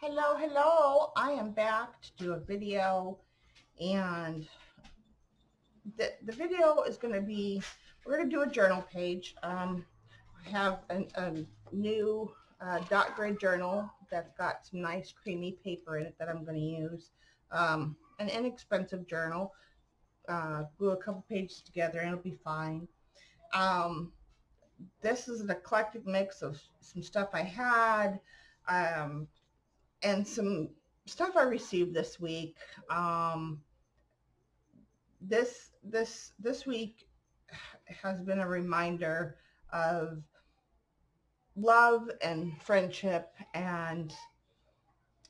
Hello. I am back to do a video, and the video is going to be, we're going to do a journal page. I have a new dot grid journal that's got some nice creamy paper in it that I'm going to use. An inexpensive journal. Glue a couple pages together and it'll be fine. Um, this is an eclectic mix of some stuff I had. Um, and some stuff I received this week. This week has been a reminder of love and friendship, and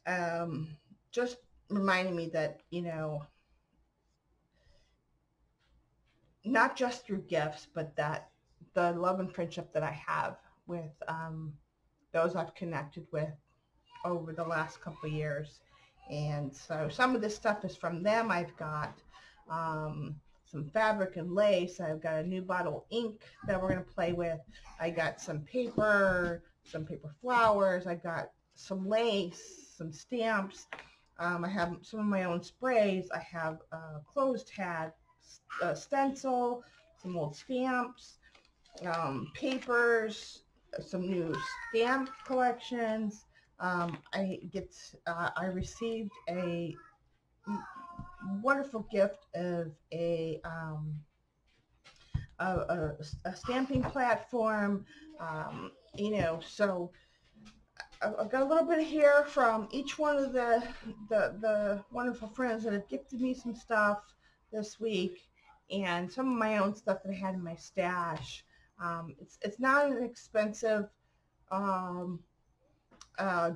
um, just reminding me that not just through gifts, but that the love and friendship that I have with those I've connected with over the last couple of years. And so some of this stuff is from them. I've got some fabric and lace. I've got a new bottle of ink that we're going to play with. I got some paper flowers. I got some lace, some stamps. I have some of my own sprays. I have a clothes tag, a stencil, some old stamps, papers, some new stamp collections. I received a wonderful gift of a stamping platform. So I've got a little bit here from each one of the wonderful friends that have gifted me some stuff this week, and some of my own stuff that I had in my stash. It's not an expensive um,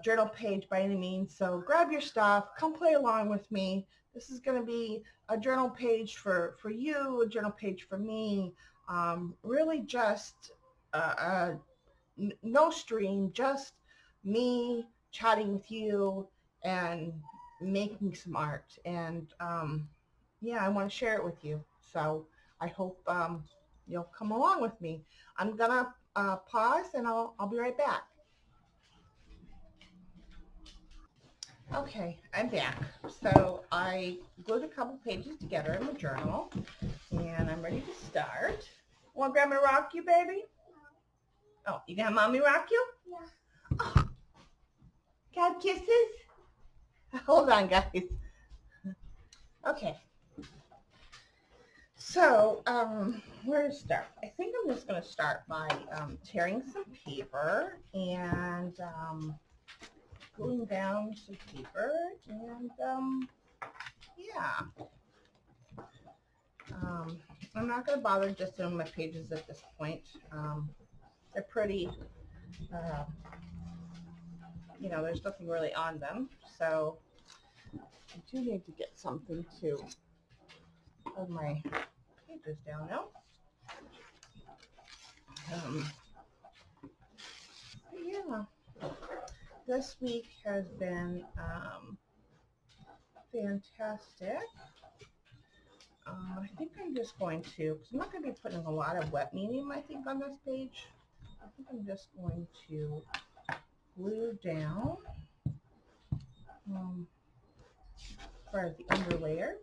journal page by any means, so grab your stuff, come play along with me. This is going to be a journal page for you, a journal page for me. Really just no stream, just me chatting with you and making some art. And yeah, I want to share it with you. So I hope you'll come along with me. I'm gonna pause and I'll be right back. Okay, I'm back. So I glued a couple pages together in my journal, and I'm ready to start. Want Grandma to rock you, baby? Oh, you got Mommy rock you? Yeah. Oh, got kisses? Hold on, guys. Okay. So, where to start? I think I'm just going to start by tearing some paper and gluing down some paper, and yeah. I'm not going to bother just doing my pages at this point. They're pretty, uh, there's nothing really on them. So I do need to get something to hold my pages down now. Um, yeah, this week has been fantastic. I think I'm just going to, because I'm not going to be putting a lot of wet medium, I think, on this page. I think I'm just going to glue down as far as the under layer.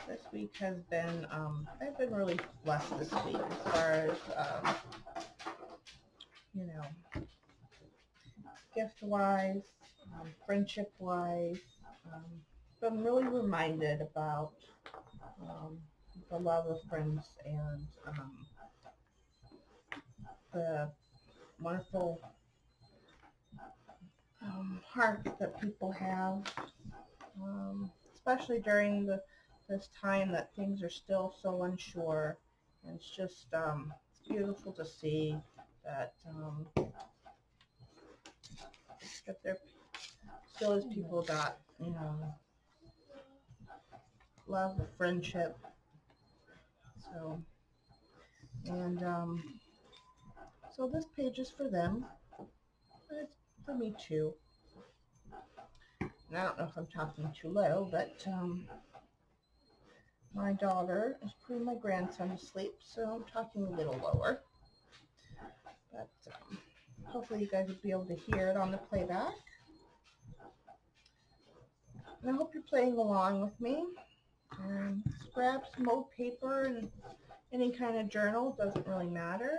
This week has been, I've been really blessed this week as far as, gift-wise, friendship-wise. Been really reminded about the love of friends and the wonderful heart that people have, especially during this time that things are still so unsure. And it's just it's beautiful to see that that there still is people that love, friendship. So and so this page is for them. It's for me too. And I don't know if I'm talking too low, but My daughter is putting my grandson to sleep, so I'm talking a little lower. But hopefully you guys will be able to hear it on the playback. And I hope you're playing along with me. And just grab some old paper and any kind of journal, doesn't really matter.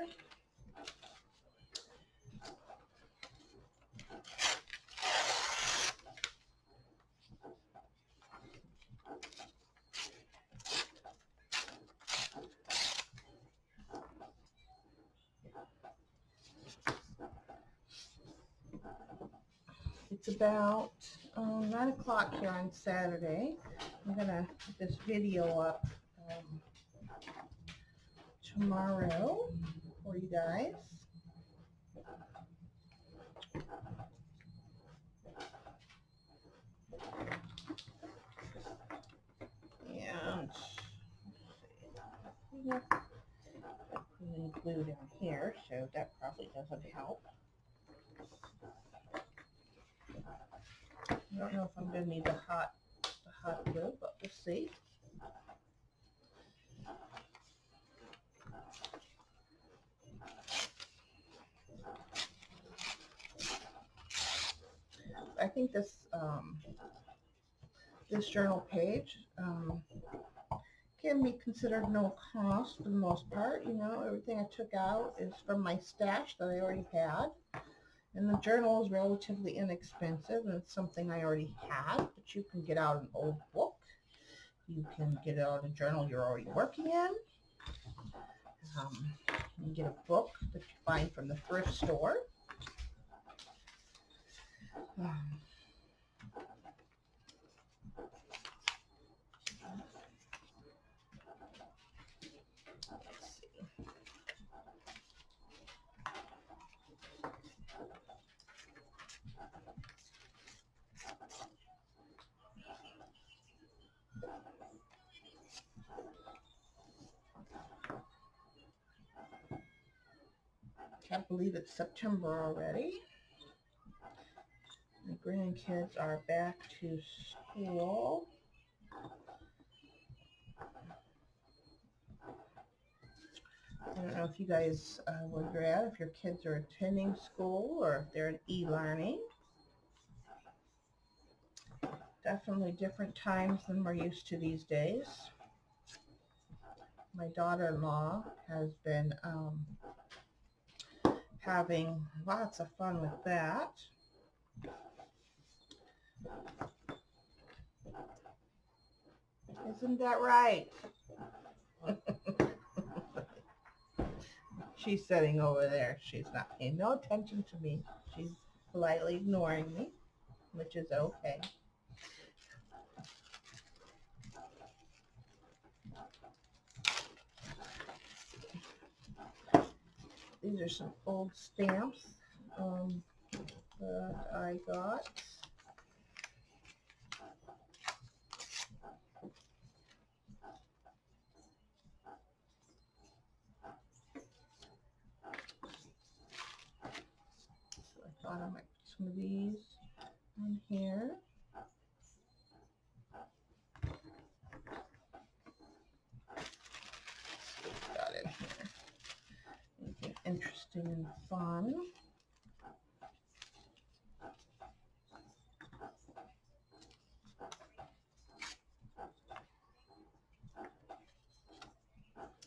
It's about 9 o'clock here on Saturday. I'm going to put this video up tomorrow for you guys. And yeah, put any glue down here, so that probably doesn't help. I don't know if I'm going to need the hot glue, but we'll see. I think this journal page can be considered no cost for the most part. You know, everything I took out is from my stash that I already had. And the journal is relatively inexpensive, and it's something I already had, but you can get out an old book. You can get out a journal you're already working in. You can get a book that you find from the thrift store. Let's see. Can't believe it's September already. My grandkids are back to school. I don't know if you guys where you're at, if your kids are attending school or if they're in e-learning. Definitely different times than we're used to these days. My daughter-in-law has been having lots of fun with that. Isn't that right? She's sitting over there. She's not paying no attention to me. She's politely ignoring me, which is okay. These are some old stamps that I got. So I thought I might put some of these on here. Got in here. Anything interesting and fun.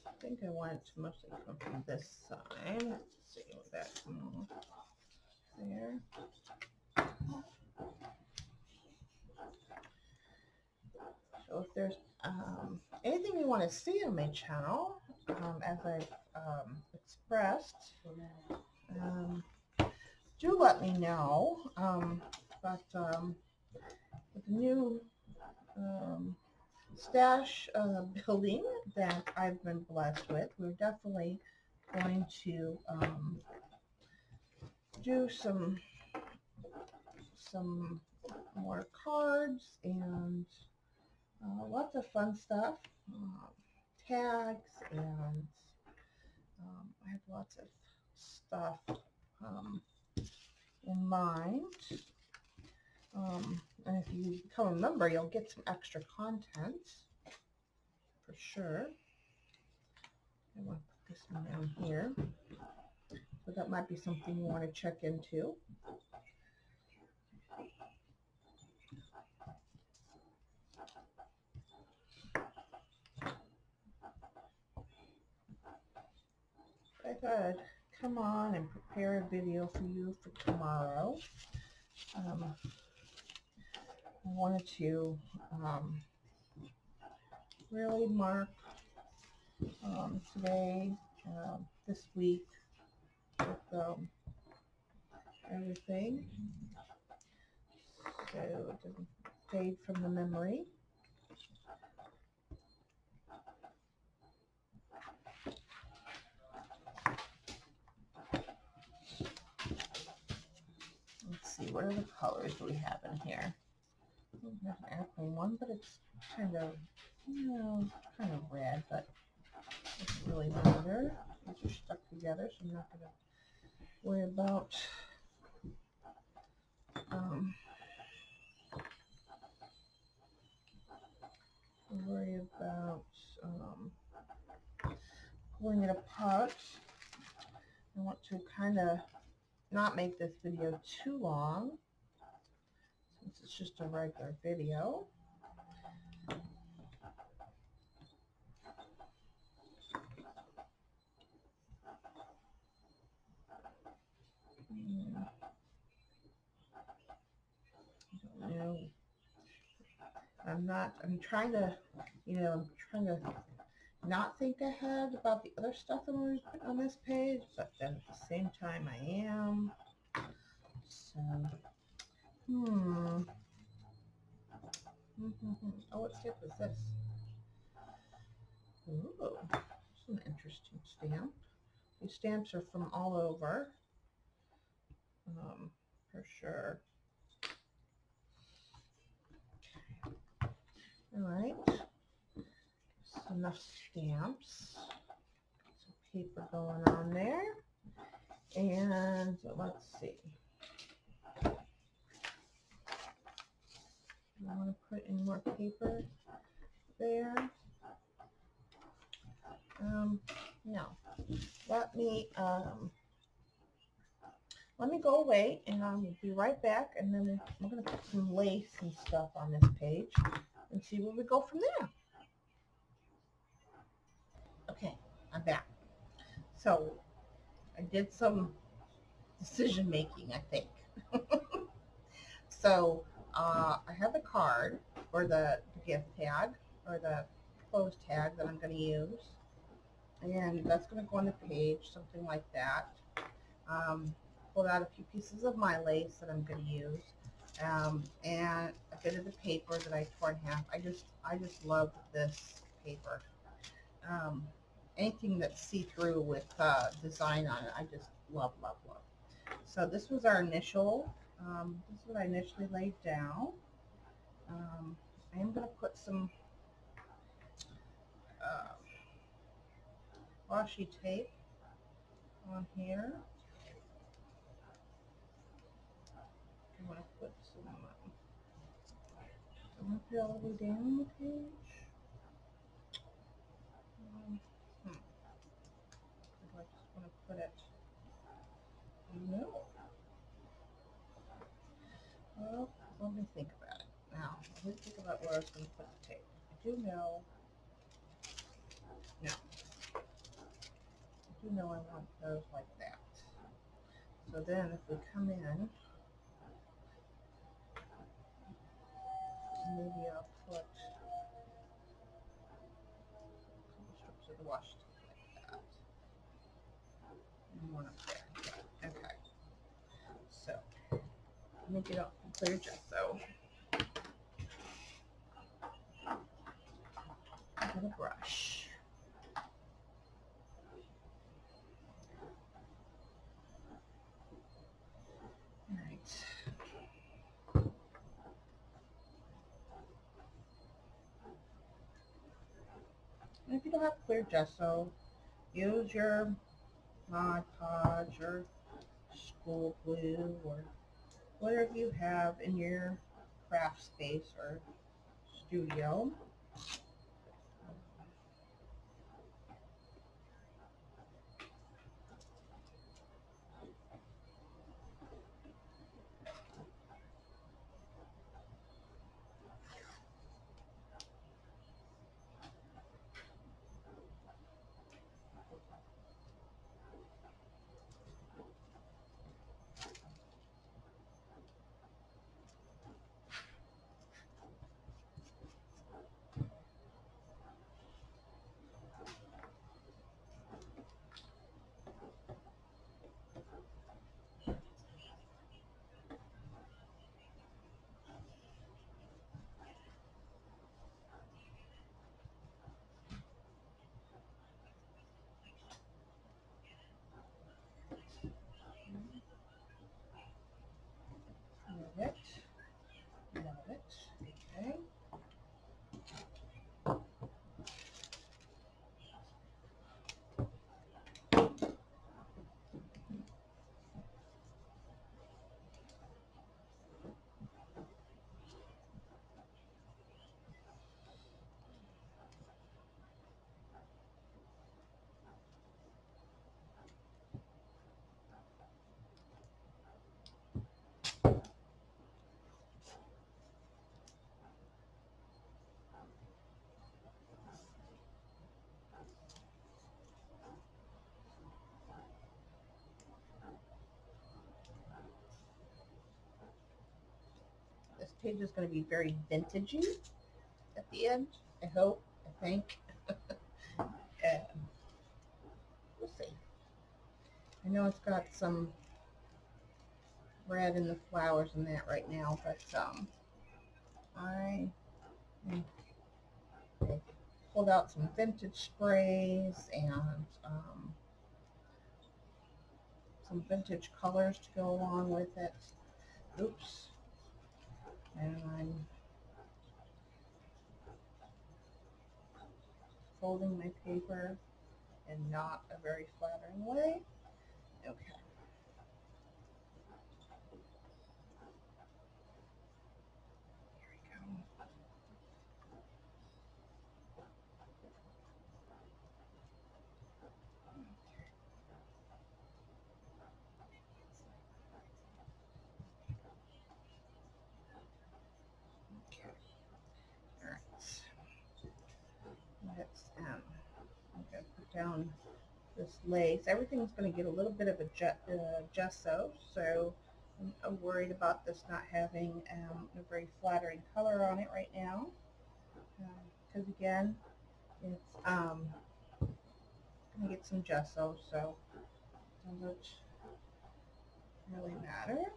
I think I want it to mostly come from this side. Let's see what that comes there. So if there's anything you want to see on my channel, as I've expressed, do let me know. But with the new stash building that I've been blessed with, we're definitely going to do some more cards and lots of fun stuff, tags, and I have lots of stuff in mind. And if you become a member, you'll get some extra content. for sure. I want to put this one down here. So that might be something you want to check into. I thought I'd come on and prepare a video for you for tomorrow. I wanted to really mark today, this week, with everything, so it doesn't fade from the memory. Let's see, what are the colors we have in here? We have an airplane one, but it's kind of, kind of red, but it doesn't really matter. These are stuck together, so I'm not going to worry about pulling it apart. I want to kind of not make this video too long, since it's just a regular video. I don't know. I'm trying to, not think ahead about the other stuff I'm going to put on this page, but then at the same time I am. So, Oh, what stamp is this? Ooh, that's an interesting stamp. These stamps are from all over, for sure. All right, just enough stamps. Some paper going on there, and let's see. I want to put in more paper there. No, let me go away, and I'll be right back, and then I'm going to put some lace and stuff on this page and see where we go from there. Okay, I'm back. So I did some decision making, I think. So I have the card, or the gift tag, or the close tag that I'm going to use, and that's going to go on the page, something like that. Pulled out a few pieces of my lace that I'm going to use, and a bit of the paper that I tore in half. I just love this paper. Anything that's see-through with design on it, I just love, love, love. So this was our initial, this is what I initially laid down. I am going to put some washi tape on here. I'm going to put some, I'm going to put it all the way down the page. I just want to put it, no. Well, let me think about it. Now, let me think about where I was going to put the tape. I do know I want those like that. So then if we come in, maybe I'll put a couple strips of the washi tape like that. And one up there. Okay. So let me get out some clear gesso. Get a brush. And if you don't have clear gesso, use your Mod Podge or school glue or whatever you have in your craft space or studio. page is going to be very vintagey at the end. I hope. I think. We'll see. I know it's got some red in the flowers and that right now, but I pulled out some vintage sprays and some vintage colors to go along with it. Oops. And I'm folding my paper in not a very flattering way. Okay. Here we go. Okay. All right. Let's I'm gonna put down this lace. Everything's going to get a little bit of a gesso, so I'm worried about this not having a very flattering color on it right now, because again, it's going to get some gesso, so it doesn't really matter.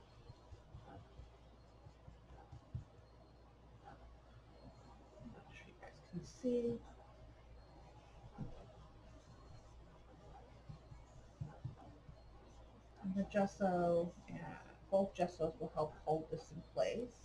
I'm sure you guys can see. And the gesso, both gessos will help hold this in place.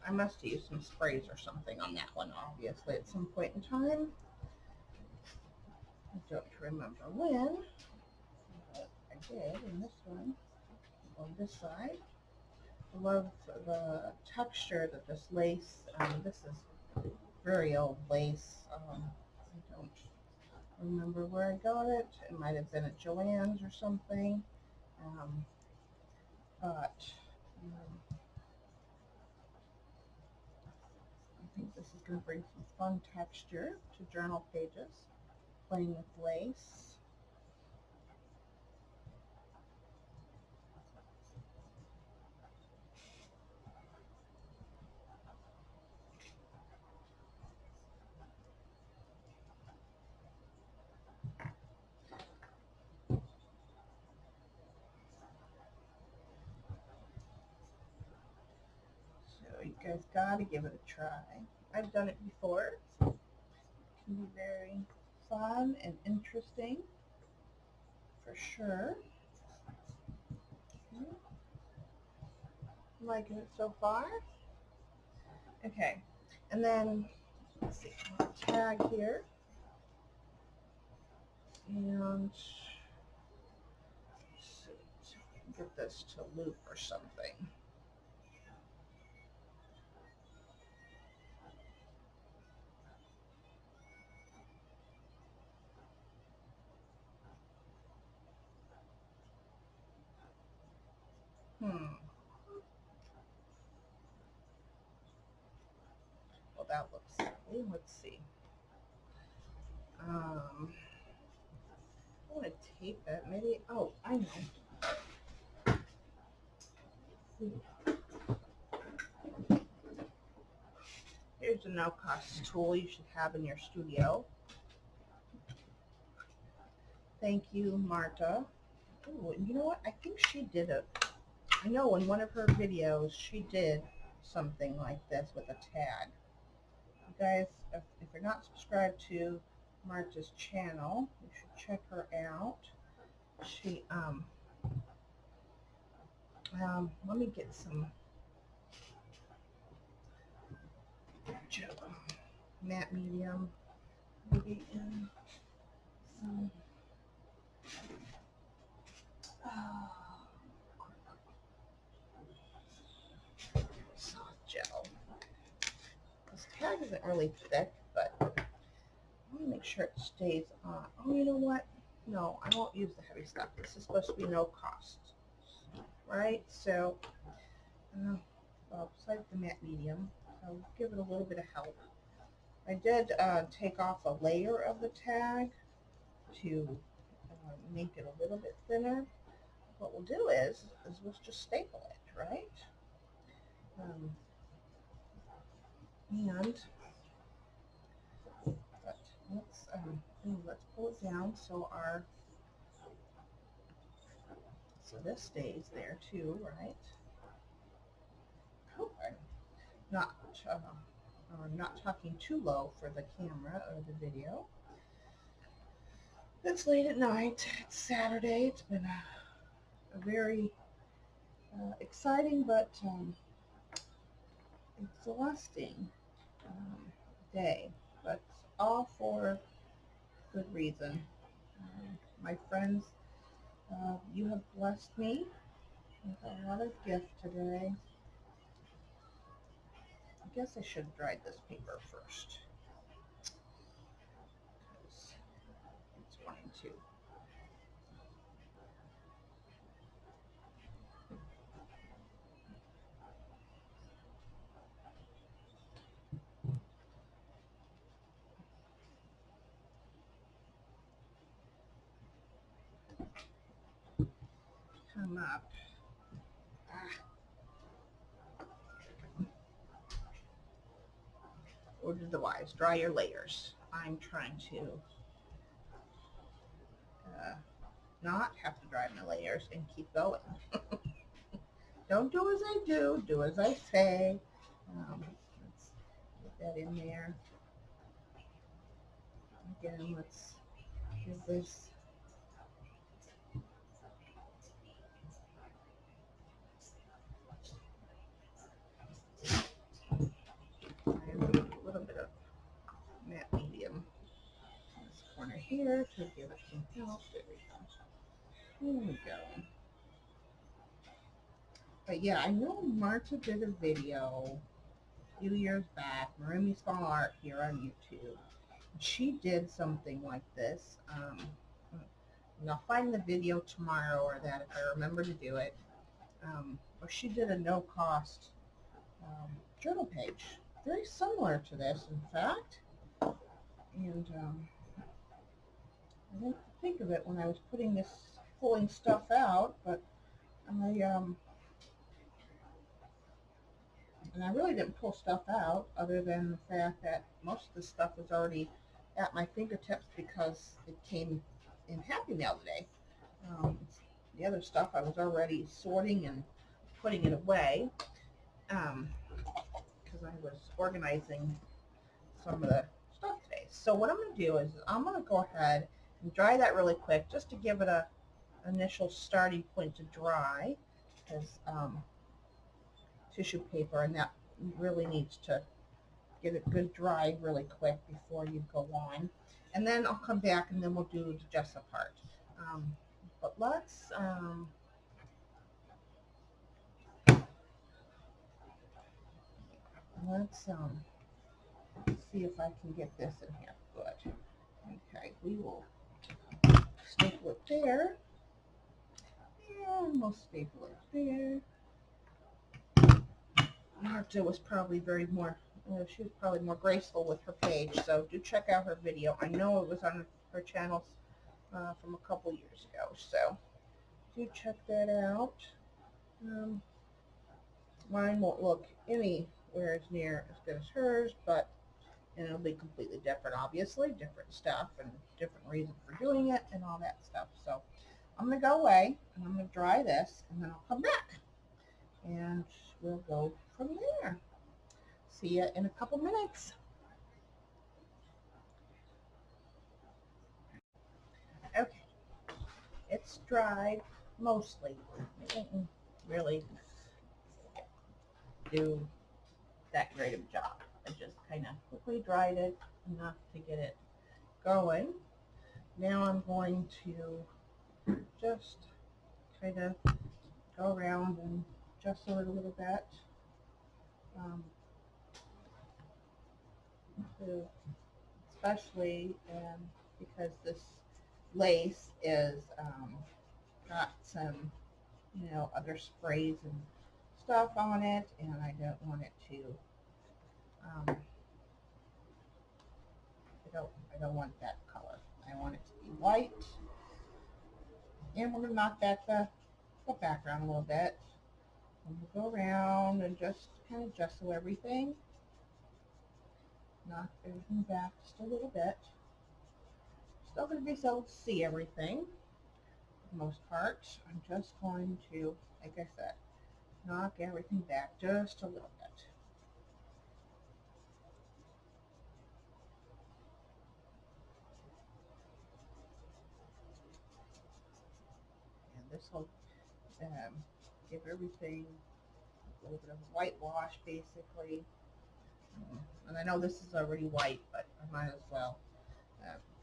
I must use some sprays or something on that one, obviously, at some point in time. I don't remember when, but I did in this one, on this side. I love the texture that this lace, this is very old lace. I don't remember where I got it. It might have been at Joann's or something. But I think this is going to bring some fun texture to journal pages, playing with lace. So you guys got to give it a try. I've done it before. It can be very fun and interesting, for sure. I'm liking it so far. Okay, and then let's see, tag here, and let's see if we can get this to loop or something. Well, that looks silly. Let's see. I want to tape it. Maybe. Oh, I know. Here's a no-cost tool you should have in your studio. Thank you, Marta. Ooh, and you know what? I think she did it. I know in one of her videos she did something like this with a tag. You guys, if you're not subscribed to Marta's channel, you should check her out. She let me get some matte medium, maybe in some soft gel. This tag isn't really thick, but want to make sure it stays on. Oh, you know what? No, I won't use the heavy stuff. This is supposed to be no cost, right? So, well, besides the matte medium, I'll give it a little bit of help. I did take off a layer of the tag to make it a little bit thinner. What we'll do is we'll just staple it, right? Um, and but let's pull it down so this stays there too, right? Okay. Not not talking too low for the camera or the video. It's late at night. It's Saturday. It's been a very exciting but exhausting day, but all for good reason. My friends, you have blessed me with a lot of gift today. I guess I should have dried this paper first, because it's wanting to. Come up. Order the wise. Dry your layers. I'm trying to not have to dry my layers and keep going. Don't do as I do. Do as I say. Let's get that in there. Again, let's give this. A little bit of matte medium in this corner here to give it some help. There we go. There we go. But yeah, I know Marta did a video a few years back, Marumi Small Art here on YouTube. She did something like this. And I'll find the video tomorrow or that if I remember to do it. Or she did a no-cost journal page. Very similar to this, in fact. And I didn't think of it when I was pulling stuff out, but and I really didn't pull stuff out other than the fact that most of the stuff was already at my fingertips because it came in Happy Mail today. The other stuff I was already sorting and putting it away because I was organizing some of the stuff today. So what I'm going to do is I'm going to go ahead and dry that really quick just to give it a initial starting point to dry, because tissue paper, and that really needs to get it good dry really quick before you go on. And then I'll come back and then we'll do the Jessa part. But let's see if I can get this in here. Good. Okay, we will staple it there. And we'll staple it there. Marta was probably she was probably more graceful with her page, so do check out her video. I know it was on her channel from a couple years ago, so do check that out. Mine won't look anywhere as near as good as hers, but it'll be completely different, obviously, different stuff and different reason for doing it and all that stuff. So I'm going to go away and I'm going to dry this and then I'll come back and we'll go from there. See you in a couple minutes. Okay, it's dried mostly. It didn't really do that great of a job. I just kind of quickly dried it enough to get it going. Now I'm going to just kind of go around and jostle it a little bit. To especially because this lace is got some, you know, other sprays and stuff on it, and I don't want it to, I don't want that color. I want it to be white, and we're gonna knock back the background a little bit. And we'll go around and just kind of gesso everything. Knock everything back just a little bit. Still going to be able to see everything for the most part. I'm just going to, like I said, knock everything back just a little bit. And this will give everything a little bit of whitewash, basically. And I know this is already white, but I might as well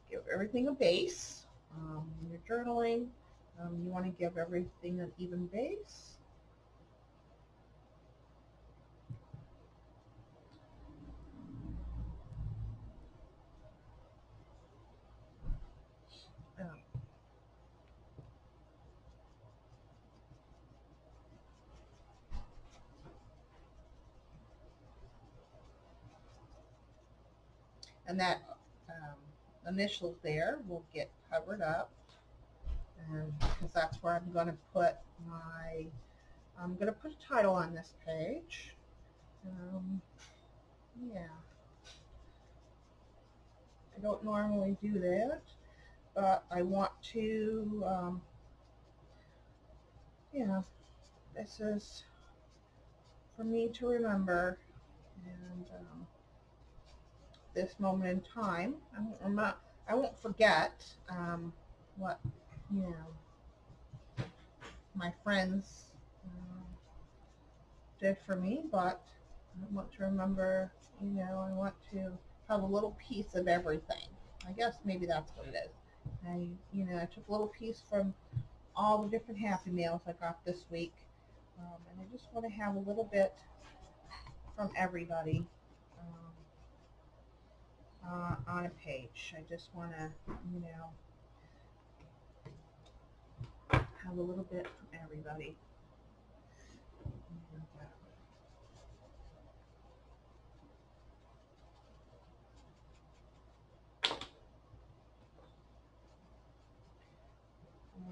give everything a base. When you're journaling, you want to give everything an even base. Um, and that initials there will get covered up, because that's where I'm going to put my, I'm going to put a title on this page. Yeah, I don't normally do that, but I want to, yeah, this is for me to remember, and this moment in time. I won't forget what, you know, my friends did for me, but I want to remember, you know, I want to have a little piece of everything. I guess maybe that's what it is. You know, I took a little piece from all the different Happy Meals I got this week, and I just want to have a little bit from everybody on a page. I just want to, you know, have a little bit from everybody.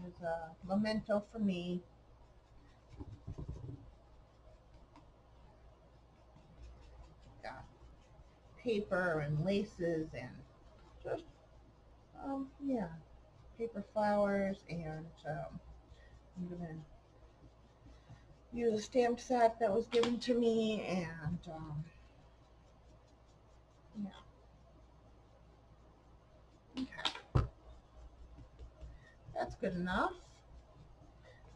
There's a memento for me. Got paper and laces and just, yeah, paper flowers, and I'm going to use a stamp set that was given to me, and yeah. Okay, that's good enough.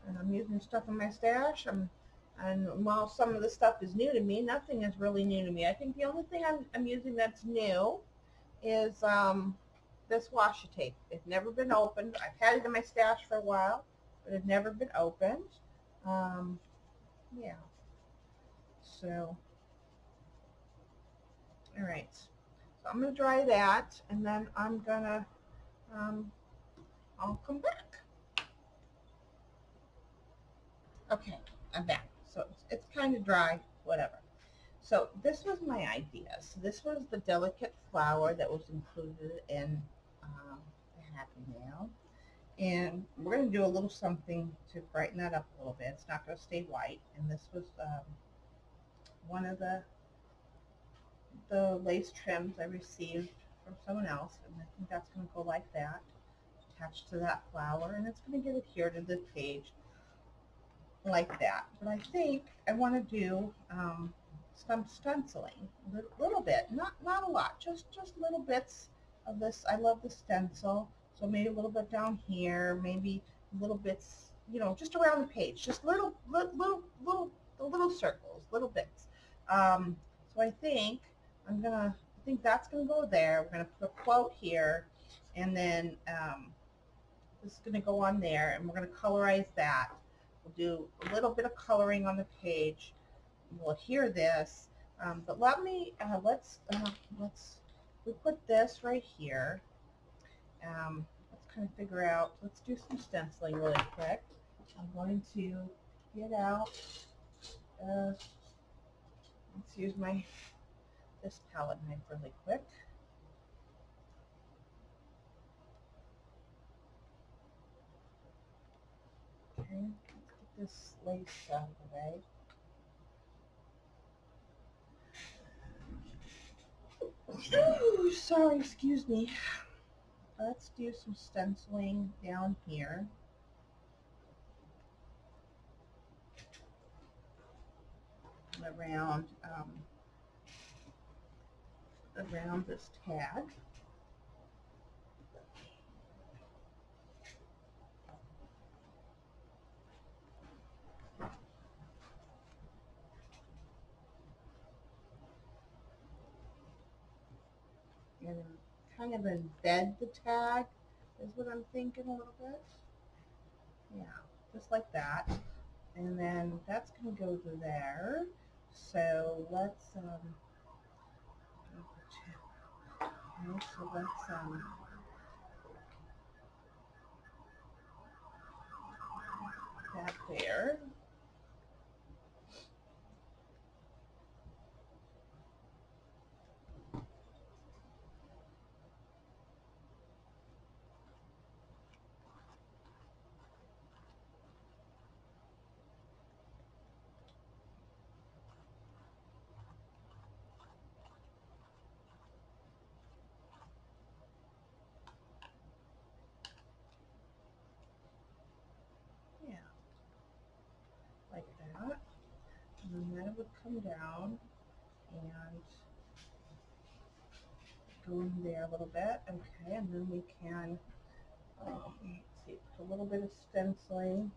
And I'm using stuff in my stash. And while some of the stuff is new to me, nothing is really new to me. I think the only thing I'm using that's new is this washi tape. It's never been opened. I've had it in my stash for a while, but it's never been opened. Yeah. So, all right. So I'm gonna dry that, and then I'm gonna I'll come back. Okay, I'm back. So it's kind of dry, whatever. So this was my idea. So this was the delicate flower that was included in the Happy Meal. And we're going to do a little something to brighten that up a little bit. It's not going to stay white. And this was one of the lace trims I received from someone else. And I think that's going to go like that, attached to that flower. And it's going to get adhered to the page like that. But I think I want to do some stenciling, a little bit, not a lot, just little bits of this. I love the stencil, so maybe a little bit down here, maybe little bits, you know, just around the page, just little circles, little bits. So I think I think that's gonna go there. We're gonna put a quote here, and then this is gonna go on there, and we're gonna colorize that. We'll do a little bit of coloring on the page. We'll hear this, but let's we put this right here. Let's kind of figure out, let's do some stenciling really quick. I'm going to get out, let's use this palette knife really quick. Okay, let's get this lace out of the way. Ooh, sorry, excuse me. Let's do some stenciling down here. Around this tag. And kind of embed the tag is what I'm thinking a little bit. Yeah, just like that. And then that's going to go to there. So let's okay, so let's that there. Yeah, like that. And then it would come down and go in there a little bit. Okay, and then we can let's see, put a little bit of stenciling.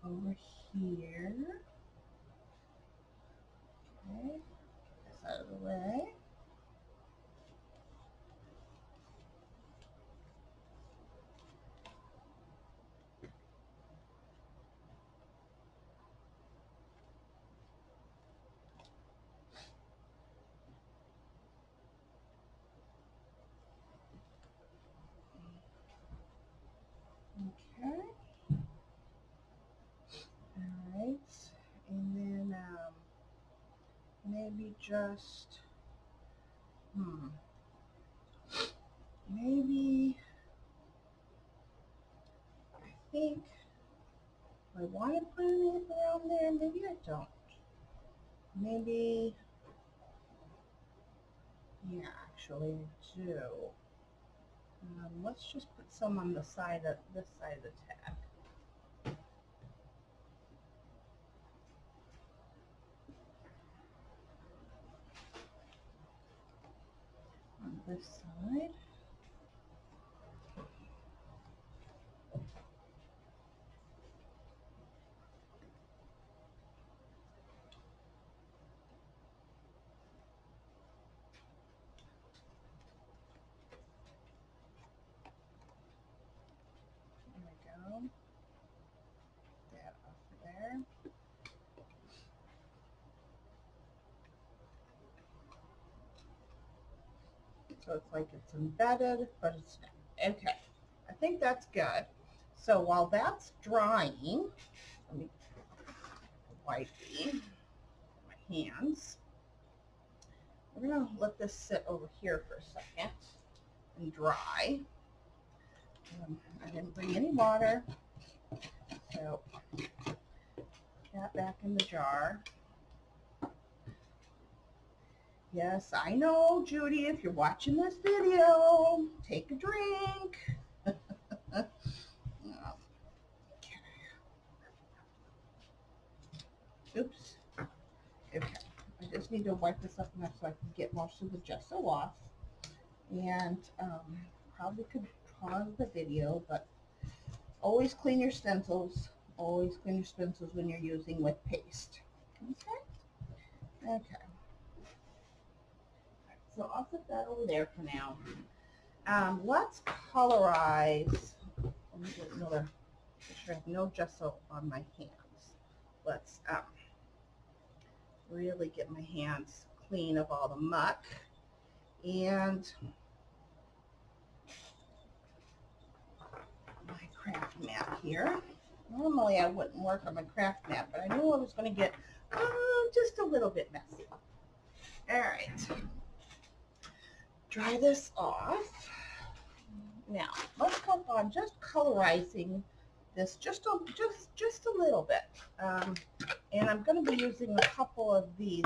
Over here. Okay, this out of the way. Okay. All right. And then maybe just, maybe, I think I want to put it around there. Maybe I don't. Maybe, yeah, actually I do. Let's just put some on the side of this side of the tag. On this side. There we go. That off there. So it's like it's embedded, but it's not. Okay, I think that's good. So while that's drying, let me wipe my hands. We're gonna let this sit over here for a second and dry. I didn't bring any water, so put that back in the jar. Yes, I know, Judy, if you're watching this video, take a drink. Okay. Oops. Okay. I just need to wipe this up enough so I can get most of the gesso off. And probably could pause the video, but always clean your stencils. Always clean your stencils when you're using wet paste. Okay? Okay. So I'll put that over there for now. Let's colorize Let me get another, make sure I have no gesso on my hands. Let's really get my hands clean of all the muck. And my craft mat here. Normally I wouldn't work on my craft mat, but I knew I was going to get just a little bit messy. All right, dry this off. Now let's go on just colorizing this just a little bit, and I'm going to be using a couple of these.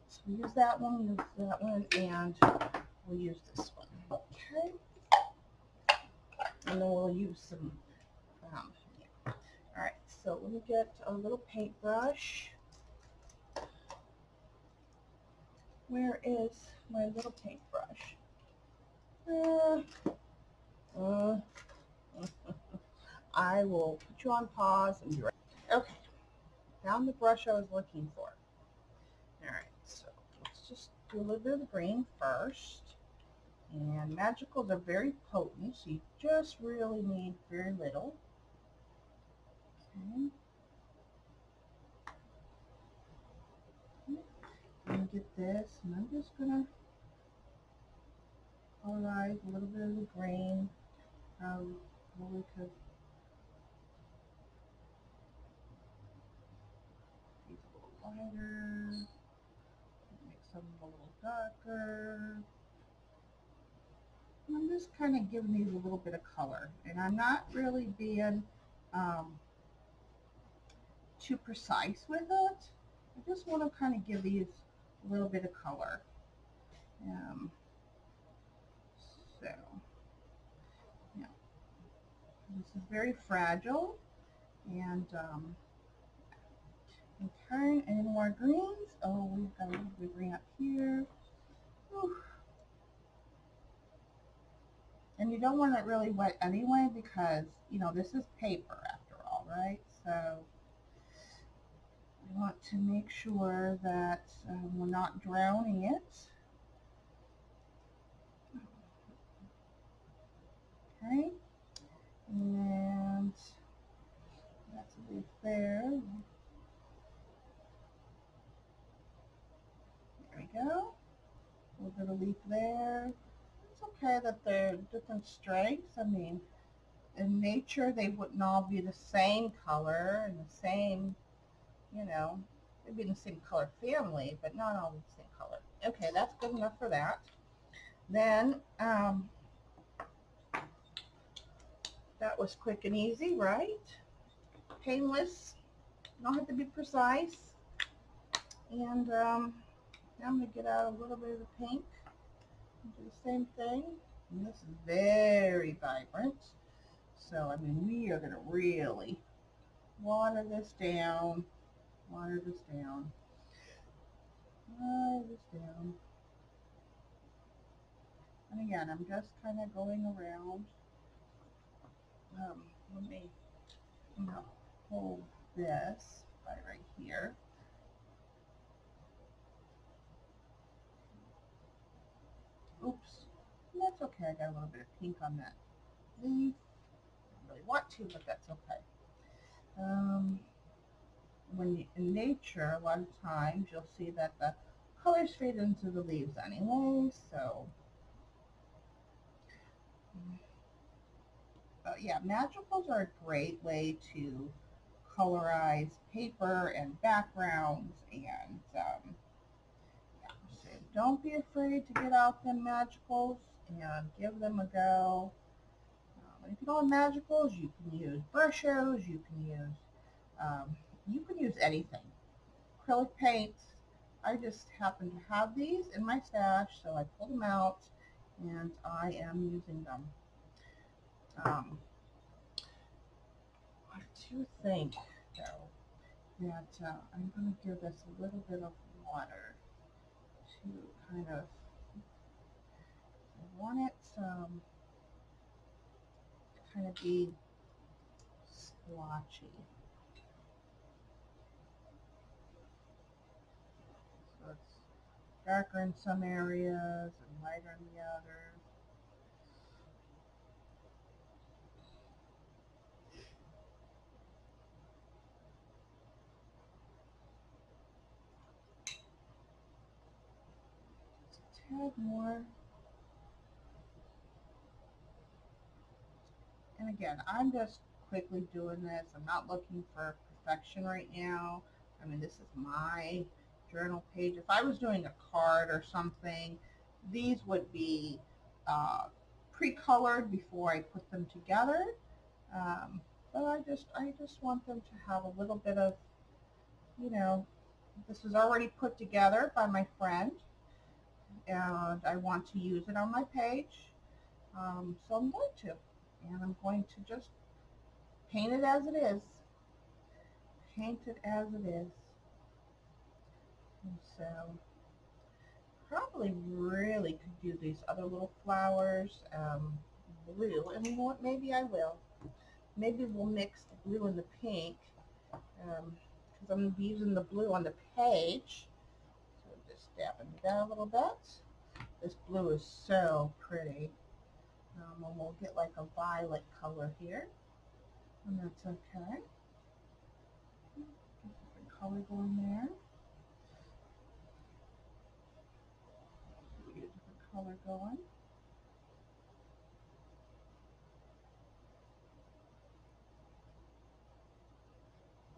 So we use that one, and we'll use this one. Okay, and then we'll use some. Yeah. All right, so let me get a little paintbrush. Where is my little paintbrush? I will put you on pause and be right. Okay, found the brush I was looking for. All right, so let's just do a little bit of the green first. And magicals are very potent, so you just really need very little. Okay. I'm going to get this, and I'm just going to colorize a little bit of the green. Really could be a little lighter, make some a little darker. And I'm just kind of giving these a little bit of color, and I'm not really being too precise with it. I just want to kind of give these a little bit of color. So, yeah, this is very fragile, and okay, any more greens? Oh, we've got a little bit of green up here. Whew. And you don't want it really wet anyway, because, you know, this is paper after all, right? So we want to make sure that we're not drowning it. Okay, and that's a leaf there. There we go. A little bit of leaf there. It's okay that they're different strengths. I mean, in nature, they wouldn't all be the same color and the same, you know, they'd be in the same color family, but not all the same color. Okay, that's good enough for that. Then, that was quick and easy, right? Painless. You don't have to be precise. And now I'm going to get out a little bit of the pink and do the same thing. And this is very vibrant. So, I mean, we are going to really water this down, water this down, water this down. And again, I'm just kind of going around. Let me hold this right here. Oops, that's okay. I got a little bit of pink on that leaf. I don't really want to, but that's okay. In nature, a lot of times you'll see that the colors fade into the leaves anyway, so yeah, magicals are a great way to colorize paper and backgrounds, and yeah, so don't be afraid to get out them magicals and give them a go. If you don't have magicals, you can use brushes, you can use anything. Acrylic paints. I just happen to have these in my stash, so I pulled them out and I am using them. I do think, though, that I'm going to give this a little bit of water to kind of, I want it to kind of be splotchy. So it's darker in some areas and lighter in the others. tad more. And again, I'm just quickly doing this. I'm not looking for perfection right now. I mean, this is my journal page. If I was doing a card or something, these would be pre-colored before I put them together. Um, but I just want them to have a little bit of, you know, this was already put together by my friend, and I want to use it on my page. So I'm going to, and I'm going to just paint it as it is. Paint it as it is. And so probably really could do these other little flowers blue. And you know what? Maybe I will. Maybe we'll mix the blue and the pink because I'm going to be using the blue on the page. So just dabbing it down a little bit. This blue is so pretty. And we'll get like a violet color here. And that's okay. Different color going there. Get a different color going.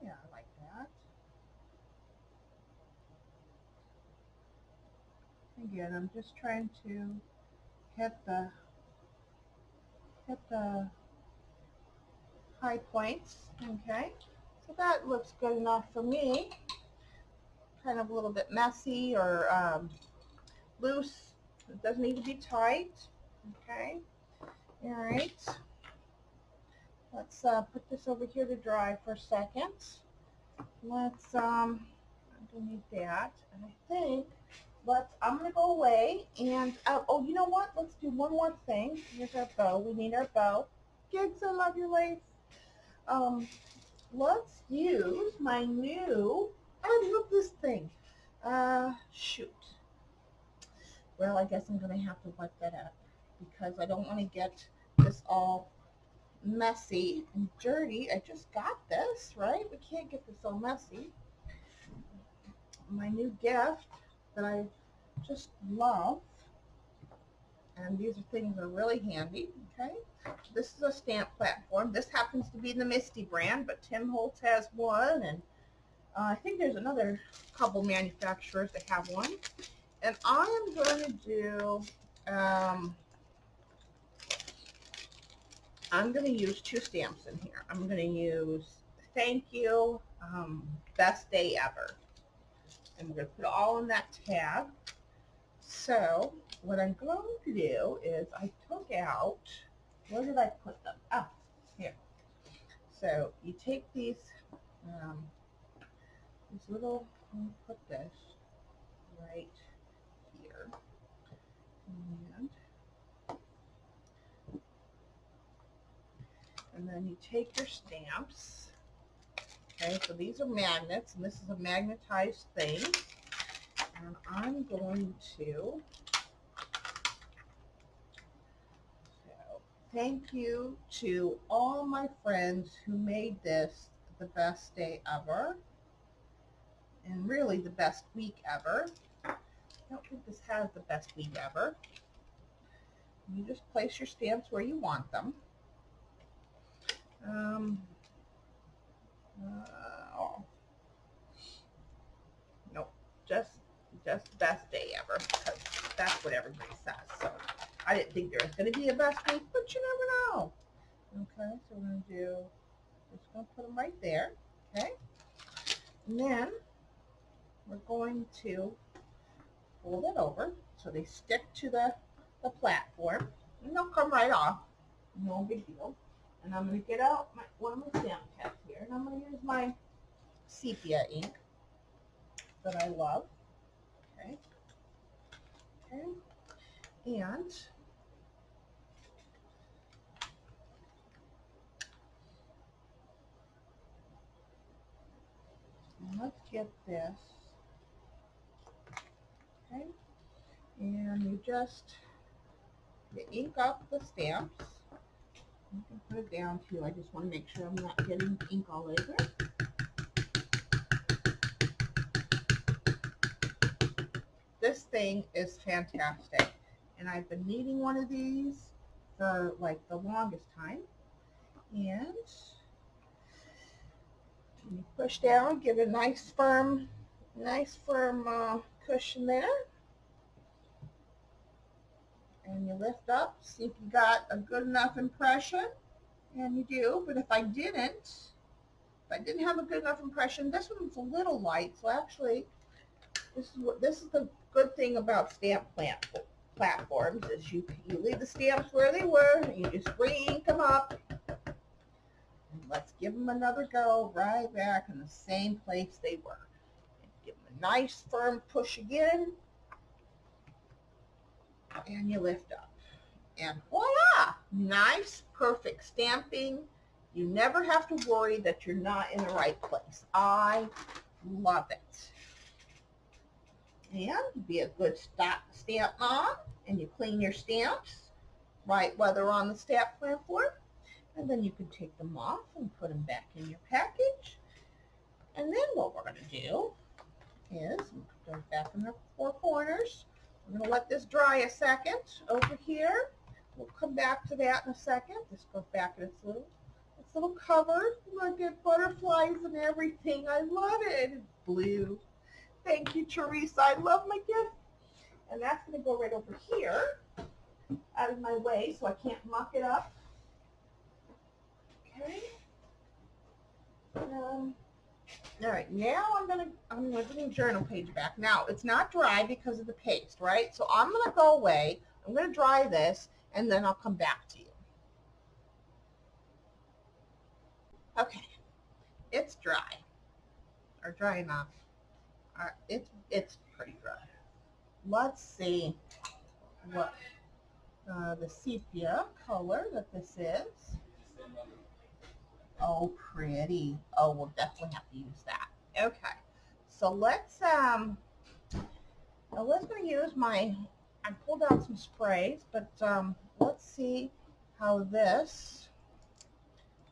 Yeah, I like that. Again, I'm just trying to hit the high points. Okay, so that looks good enough for me. Kind of a little bit messy or loose. It doesn't need to be tight. Okay, all right. Let's put this over here to dry for a second. Let's underneath that, and I think I'm gonna go away and oh, you know what? Let's do one more thing. Here's our bow. We need our bow. Kids, I love your lace. Let's use my new. I love this thing. Shoot. Well, I guess I'm gonna have to wipe that up because I don't want to get this all messy and dirty. I just got this, right? We can't get this all messy. My new gift that I just love, and these things are really handy. Okay, this is a stamp platform. This happens to be the Misty brand, but Tim Holtz has one, and I think there's another couple manufacturers that have one. And I am going to do I'm going to use two stamps in here. I'm going to use thank you, best day ever. And we're going to put it all in that tab. So what I'm going to do is I took out, where did I put them? Ah, here. So you take these little, let me put this right here. And then you take your stamps. Okay, so these are magnets, and this is a magnetized thing. And I'm going to, so thank you to all my friends who made this the best day ever, and really the best week ever. I don't think this has the best week ever. You just place your stamps where you want them. Nope, just best day ever, because that's what everybody says. So I didn't think there was going to be a best week, but you never know. Okay, so we're going to do, just going to put them right there. Okay, and then we're going to fold it over so they stick to the platform, and they'll come right off. No big deal. And I'm going to get out one of my stamp pads here, and I'm going to use my sepia ink that I love. Okay. Okay. And let's get this. Okay. And you ink up the stamps. You can put it down too. I just want to make sure I'm not getting ink all over. this thing is fantastic. And I've been needing one of these for like the longest time. And you push down, give it a nice firm cushion there. And you lift up, see if you got a good enough impression. And you do, but if I didn't have a good enough impression, this one's a little light. So actually, this is the good thing about stamp platforms is you leave the stamps where they were, and you just ink them up. And let's give them another go right back in the same place they were. And give them a nice firm push again, and you lift up. And voila! Nice, perfect stamping. You never have to worry that you're not in the right place. I love it. And be a good stamp mom, and you clean your stamps right while they're on the stamp platform. And then you can take them off and put them back in your package. And then what we're going to do is put them back in their four corners. We're going to let this dry a second over here. We'll come back to that in a second. This goes back in its little cover. Look at butterflies and everything. I love it. It's blue. Thank you, Theresa. I love my gift. And that's going to go right over here out of my way so I can't muck it up. Okay. All right, now I'm gonna bring the journal page back. Now it's not dry because of the paste, right? So I'm gonna go away. I'm gonna dry this, and then I'll come back to you. Okay, it's dry, or dry enough. It's pretty dry. Let's see what the sepia color that this is. Oh, pretty. Oh, we'll definitely have to use that. Okay, so let's gonna use I pulled out some sprays, but let's see how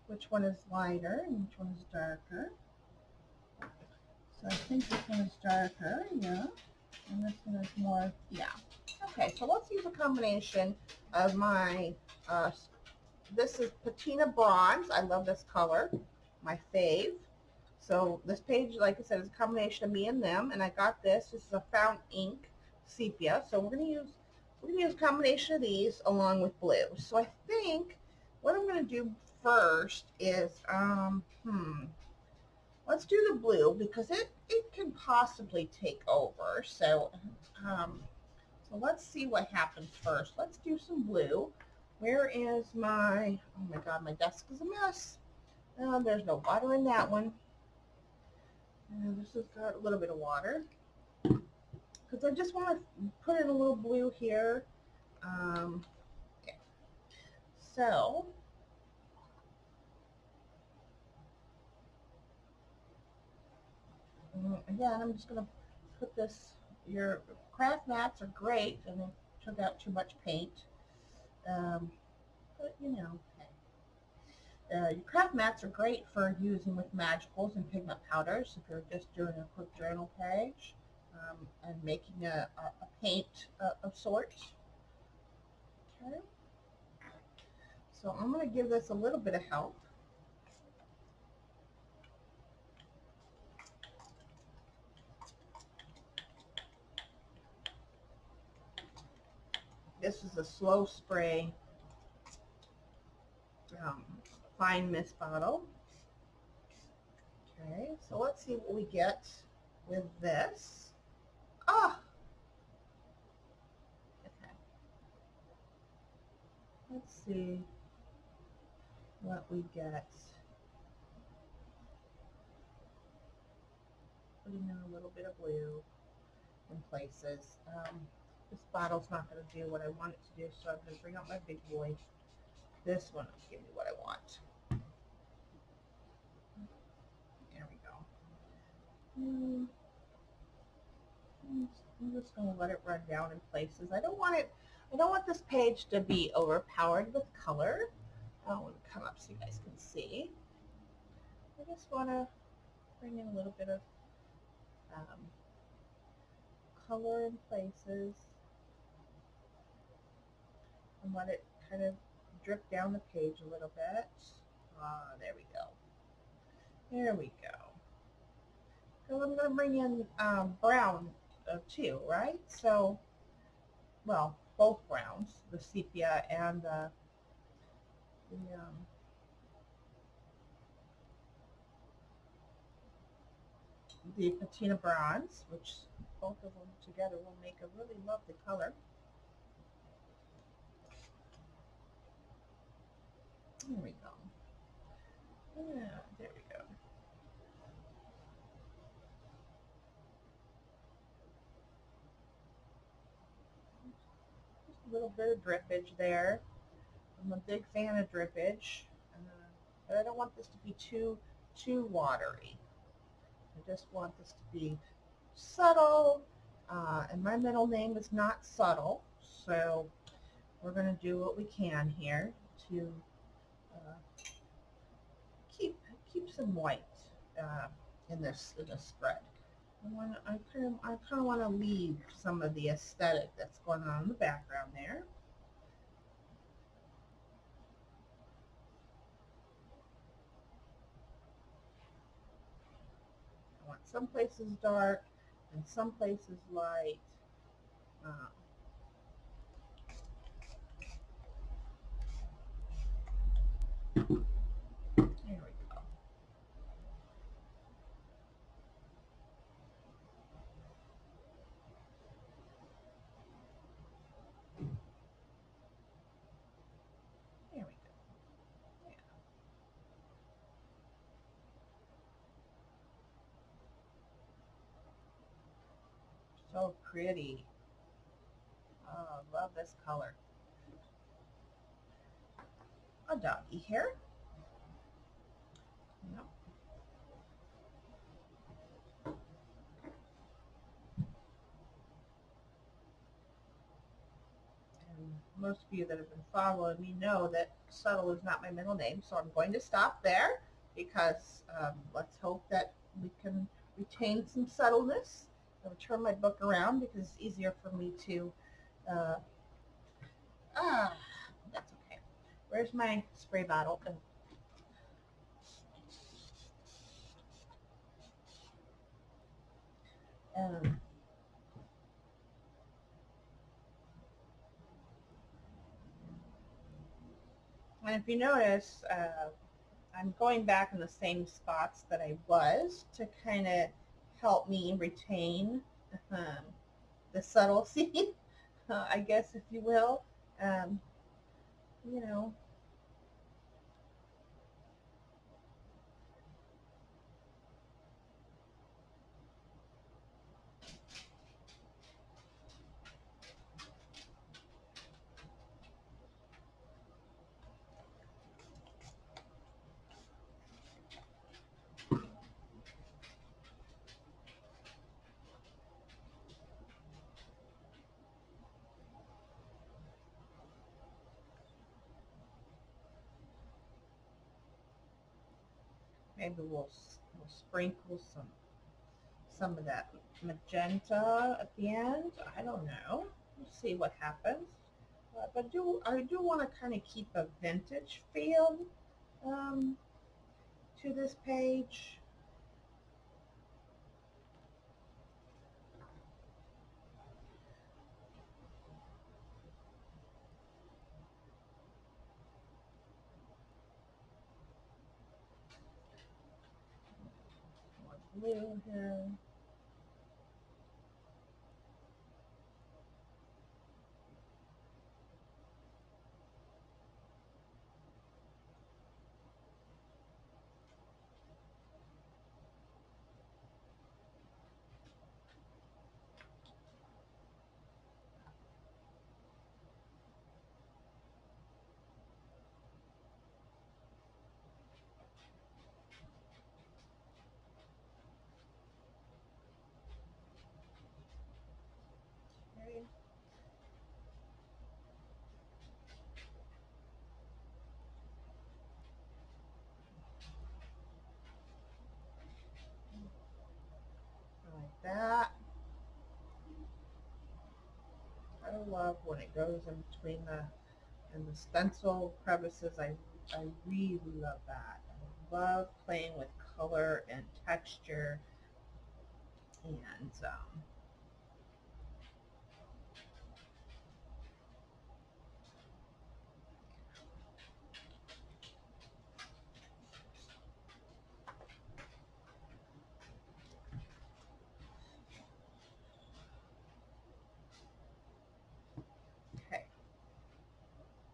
which one is lighter and which one is darker. So I think this one is darker, yeah, and this one is more, yeah. Okay, so let's use a combination of my this is Patina Bronze. I love this color, my fave. So this page, like I said, is a combination of me and them, and I got this. This is a fountain ink sepia. So we're gonna use a combination of these along with blue. So I think what I'm gonna do first is let's do the blue because it can possibly take over. So so let's see what happens first. Let's do some blue. Where is oh my God, my desk is a mess. There's no water in that one. And this has got a little bit of water. Because I just want to put in a little blue here. Yeah. So, again, I'm just going to put this, your craft mats are great, and they took out too much paint. But you know, your craft mats are great for using with magicals and pigment powders if you're just doing a quick journal page and making a paint of sorts. Okay. So I'm going to give this a little bit of help. This is a slow spray fine mist bottle. Okay, so let's see what we get with this. Ah! Okay. Let's see what we get. Putting in a little bit of blue in places. This bottle's not going to do what I want it to do, so I'm going to bring out my big boy. This one will give me what I want. There we go. I'm just going to let it run down in places. I don't want this page to be overpowered with color. I want to come up so you guys can see. I just want to bring in a little bit of color in places and let it kind of drip down the page a little bit. There we go. There we go. So I'm going to bring in brown too, right? So, well, both browns, the sepia and the the patina bronze, which both of them together will make a really lovely color. There we go. Yeah, there we go. Just a little bit of drippage there. I'm a big fan of drippage, but I don't want this to be too watery. I just want this to be subtle, and my middle name is not subtle, so we're going to do what we can here to uh, keep some white uh, in this spread. I kind of want to leave some of the aesthetic that's going on in the background there. I want some places dark and some places light. Uh, there we go. There we go. Yeah. So pretty. Oh, love this color. A doggy here. Yep. And most of you that have been following me know that subtle is not my middle name, so I'm going to stop there because let's hope that we can retain some subtleness. I'll turn my book around because it's easier for me to, uh, ah, that's okay. Where's my spray bottle? Um, and if you notice, I'm going back in the same spots that I was to kind of help me retain um, the subtlety, I guess, if you will. Um, you know, maybe we'll sprinkle some of that magenta at the end. I don't know. We'll see what happens. But I do want to kind of keep a vintage feel um, to this page. More blue here. love when it goes in between the stencil crevices. I really love that. I love playing with color and texture and okay.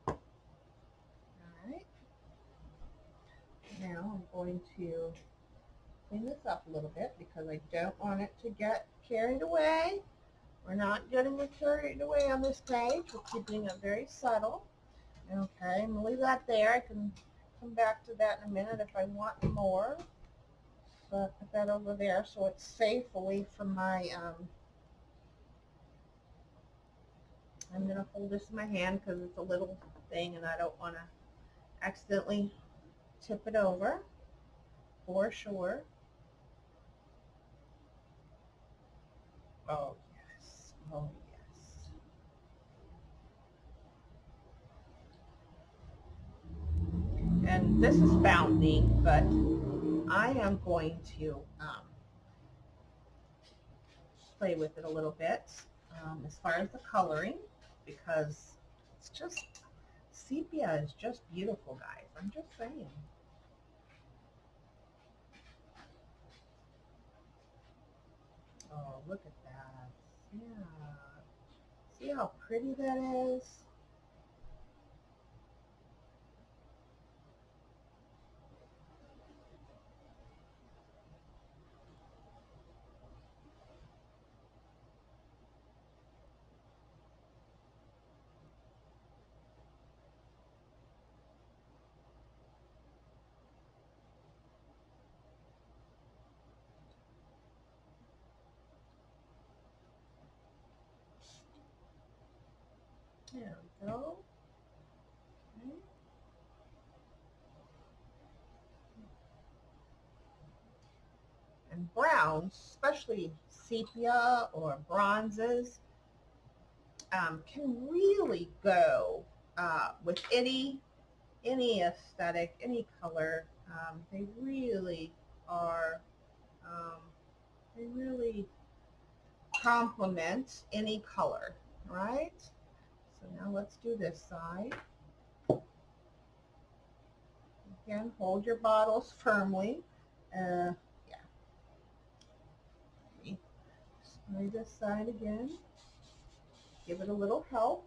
All right. Now I'm going to clean this up a little bit because I don't want it to get carried away. We're not getting it carried away on this page. We're keeping it very subtle. Okay, I'm going to leave that there. I can come back to that in a minute if I want more. So I put that over there so it's safe away from my, I'm going to hold this in my hand because it's a little thing and I don't want to accidentally tip it over for sure. Oh, yes. Oh, yes. And this is bounding, but I am going to play with it a little bit as far as the coloring because it's just, sepia is just beautiful, guys. I'm just saying. Oh, look at that. Yeah. See how pretty that is? There we go. Okay. And browns, especially sepia or bronzes, can really go with any aesthetic, any color. They really are. Um, they really complement any color, right? So now let's do this side. Again, hold your bottles firmly. Yeah. Spray this side again. Give it a little help.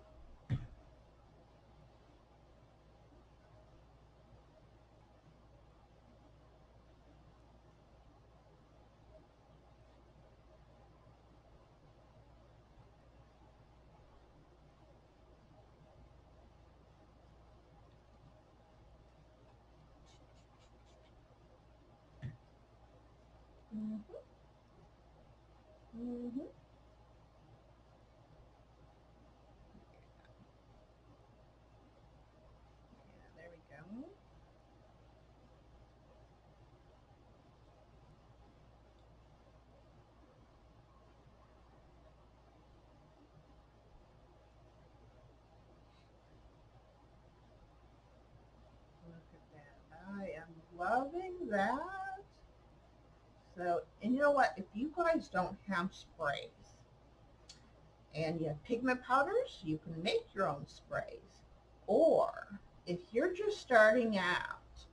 Mm-hmm. Mm-hmm. Yeah, there we go. Look at that. I am loving that. So, and you know what? If you guys don't have sprays and you have pigment powders, you can make your own sprays. Or if you're just starting out,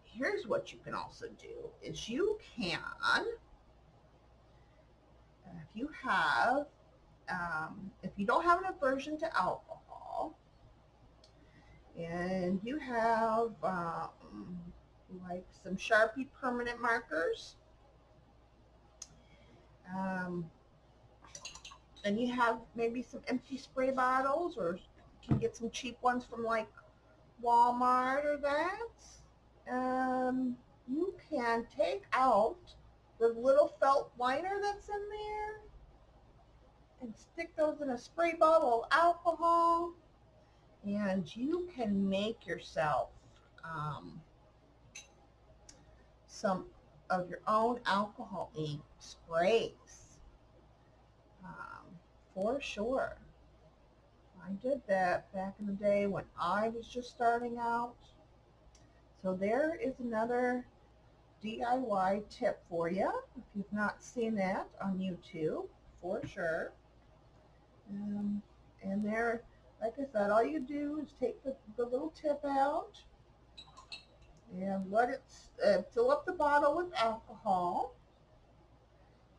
here's what you can also do is you can, if you have, if you don't have an aversion to alcohol and you have like some Sharpie permanent markers, um, and you have maybe some empty spray bottles or you can get some cheap ones from like Walmart or that, you can take out the little felt liner that's in there and stick those in a spray bottle of alcohol and you can make yourself some of your own alcohol ink sprays. for sure. I did that back in the day when I was just starting out. So there is another DIY tip for you if you've not seen that on YouTube, for sure. Um, and there, like I said, all you do is take the little tip out and let it fill up the bottle with alcohol.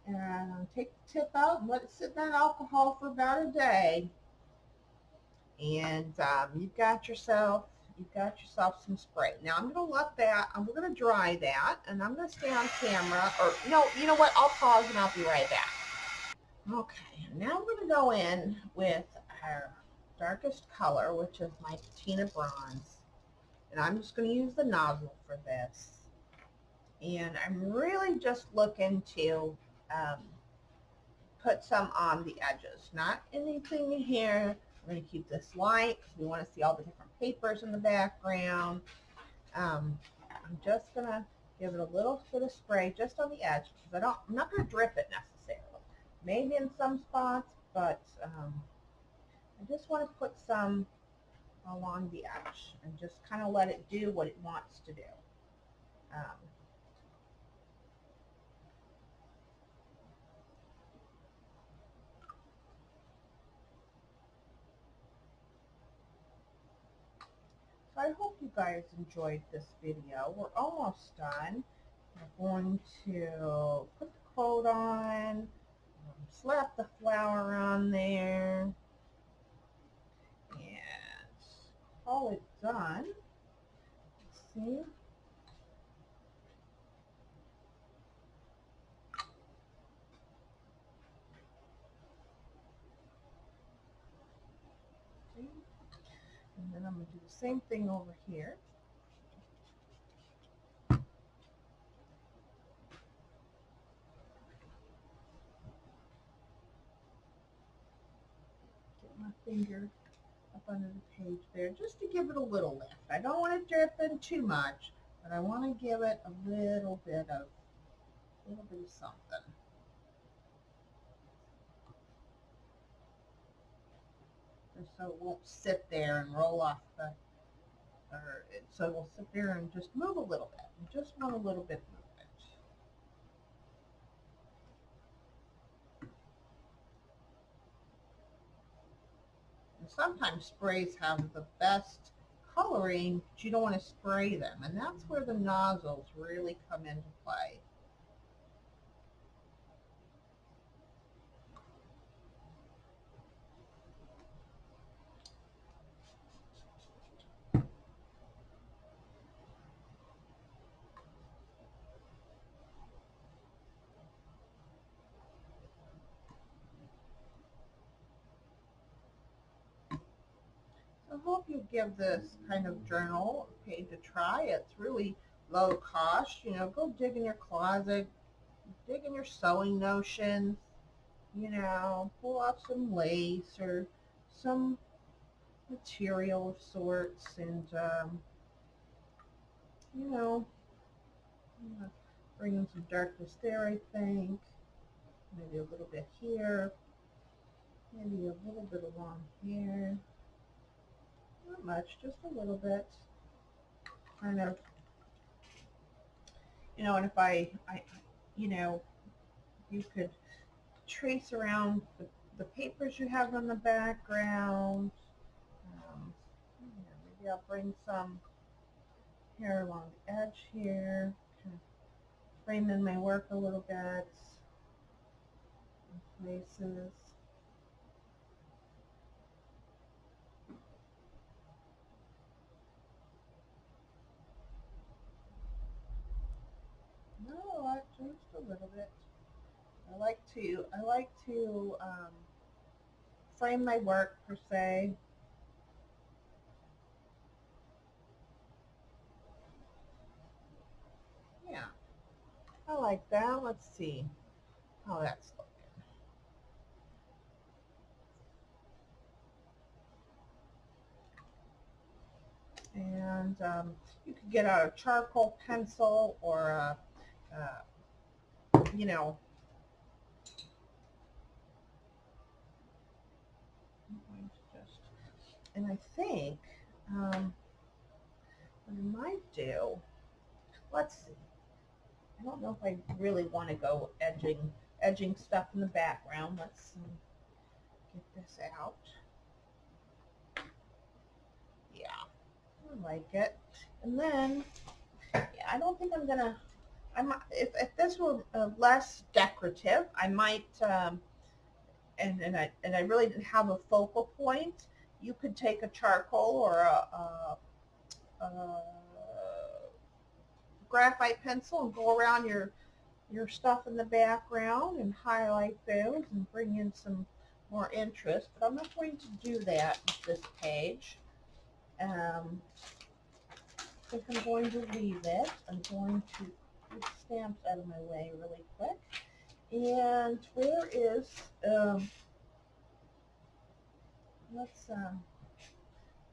And take the tip out and let it sit in that alcohol for about a day. And you've got yourself some spray. Now I'm going to let that. I'm going to dry that, and I'm going to stay on camera. Or no, you know what? I'll pause and I'll be right back. Okay, now I'm going to go in with our darkest color, which is my patina bronze, and I'm just going to use the nozzle for this. And I'm really just looking to um, put some on the edges, not anything in here. We're going to keep this light because we want to see all the different papers in the background. I'm just going to give it a little bit of spray just on the edge because I'm not going to drip it necessarily. Maybe in some spots, but I just want to put some along the edge and just kind of let it do what it wants to do. Um, So I hope you guys enjoyed this video. We're almost done. We're going to put the coat on, slap the flower on there, and call it done. Let's see. And then I'm going to do the same thing over here. Get my finger up under the page there just to give it a little lift. I don't want to drip in too much, but I want to give it a little bit of something. Just so it won't sit there and roll off so we'll sit there and just move a little bit. We just want a little bit of movement. And sometimes sprays have the best coloring, but you don't want to spray them. And that's where the nozzles really come into play. I hope you give this kind of journal page a try. It's really low cost. You know, go dig in your closet, dig in your sewing notions, you know, pull out some lace or some material of sorts and, you know, bring in some darkness there, I think. Maybe a little bit here. Maybe a little bit along here. Not much, just a little bit. Kind of, you know, and if you know, you could trace around the papers you have on the background. Maybe I'll bring some here along the edge here. Kind of frame in my work a little bit. In places. No, just a little bit. I like to frame my work per se. Yeah, I like that. Let's see how that's looking. And you could get out a charcoal pencil or you know, just, and I think what I might do, let's see. I don't know if I really want to go edging stuff in the background. Let's get this out. Yeah, I like it. And then, yeah, I don't think I'm gonna. If this were less decorative, I might. And I really didn't have a focal point. You could take a charcoal or a graphite pencil and go around your stuff in the background and highlight those and bring in some more interest. But I'm not going to do that with this page. I think I'm going to leave it. I'm going to get stamps out of my way really quick. And where is, I'm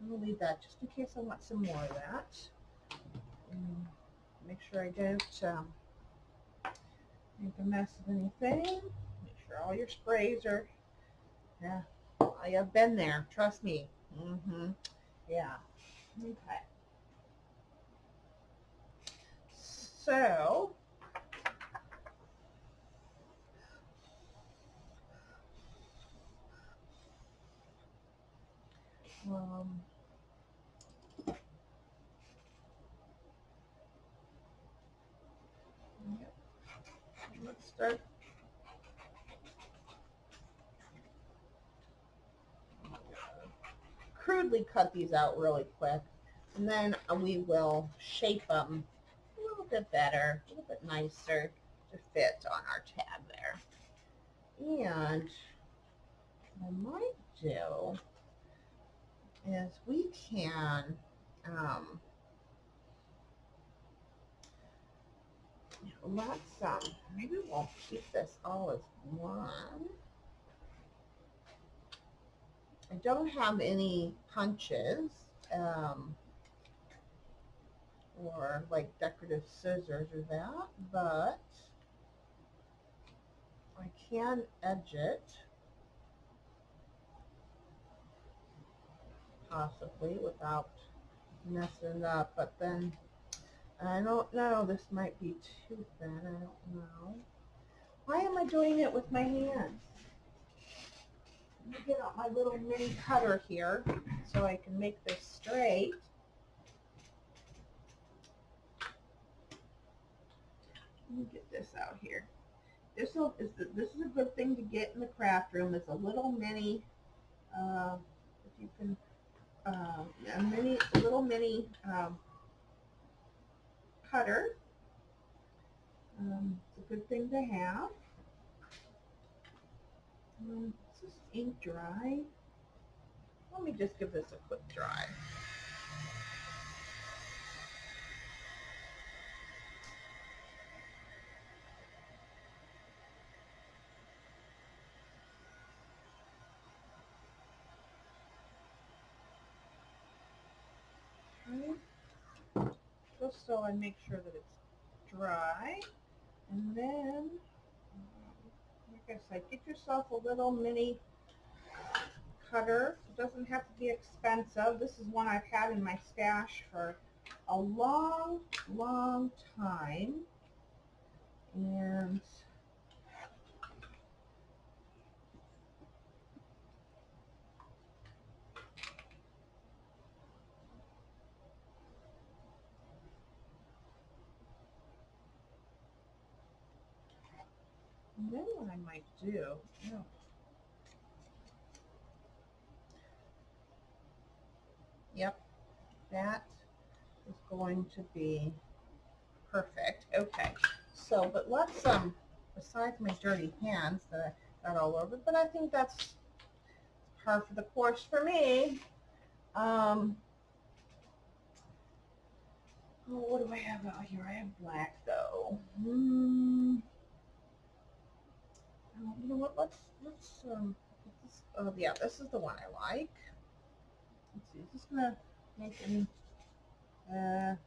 going to leave that just in case I want some more of that. Make sure I don't make a mess of anything. Make sure all your sprays are, yeah, I have been there, trust me. Yeah, okay. So, yep. Let's start. Crudely cut these out really quick, and then we will shape them a little bit better, a little bit nicer to fit on our tab there. And what I might do is we can let's maybe we'll keep this all as one. I don't have any punches or like decorative scissors or that, but I can edge it possibly without messing it up, but then I don't know, this might be too thin, I don't know. Why am I doing it with my hands? Let me get out my little mini cutter here so I can make this straight. Let me get this out here. This is a good thing to get in the craft room. It's a little mini, if you can, a little mini cutter. It's a good thing to have. Is this ink dry? Let me just give this a quick dry. Okay. Just so I make sure that it's dry. And then, like I said, get yourself a little mini cutter. It doesn't have to be expensive. This is one I've had in my stash for a long, long time. And then what I might do, yep, that is going to be perfect. Okay, so, but let's, besides my dirty hands that I got all over, but I think that's par for the course for me. What do I have out here? I have black though. You know what? Let's this, oh yeah, this is the one I like. Let's see. Is this gonna make any? No,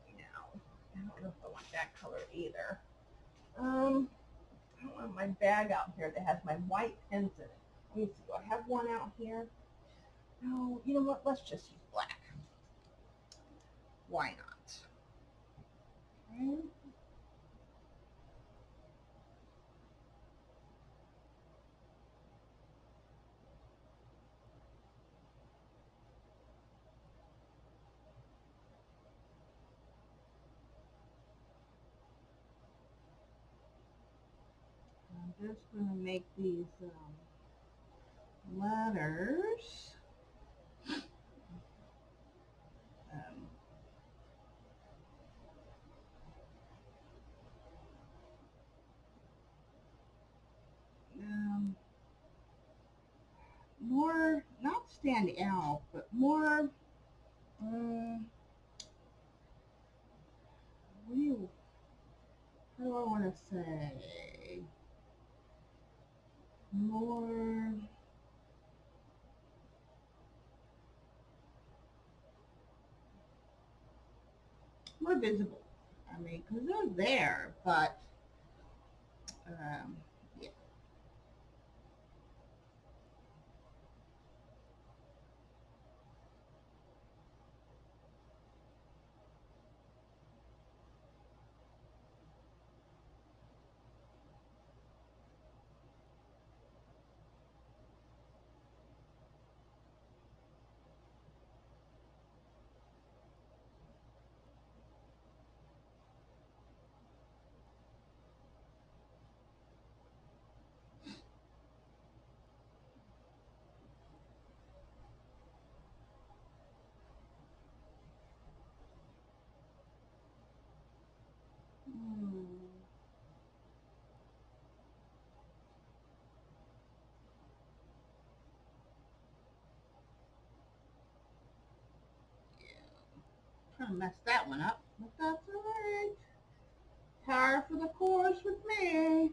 I don't know if I want that color either. I don't want my bag out here that has my white pens in it. Let me see. Do I have one out here. No, you know what? Let's just use black. Why not? Okay. I'm just going to make these letters um, um, more, not stand out, but more, how do I want to say? More visible. I mean, because they're there, but yeah. Hmm. Trying to mess that one up, but that's all right. Par for the course with me.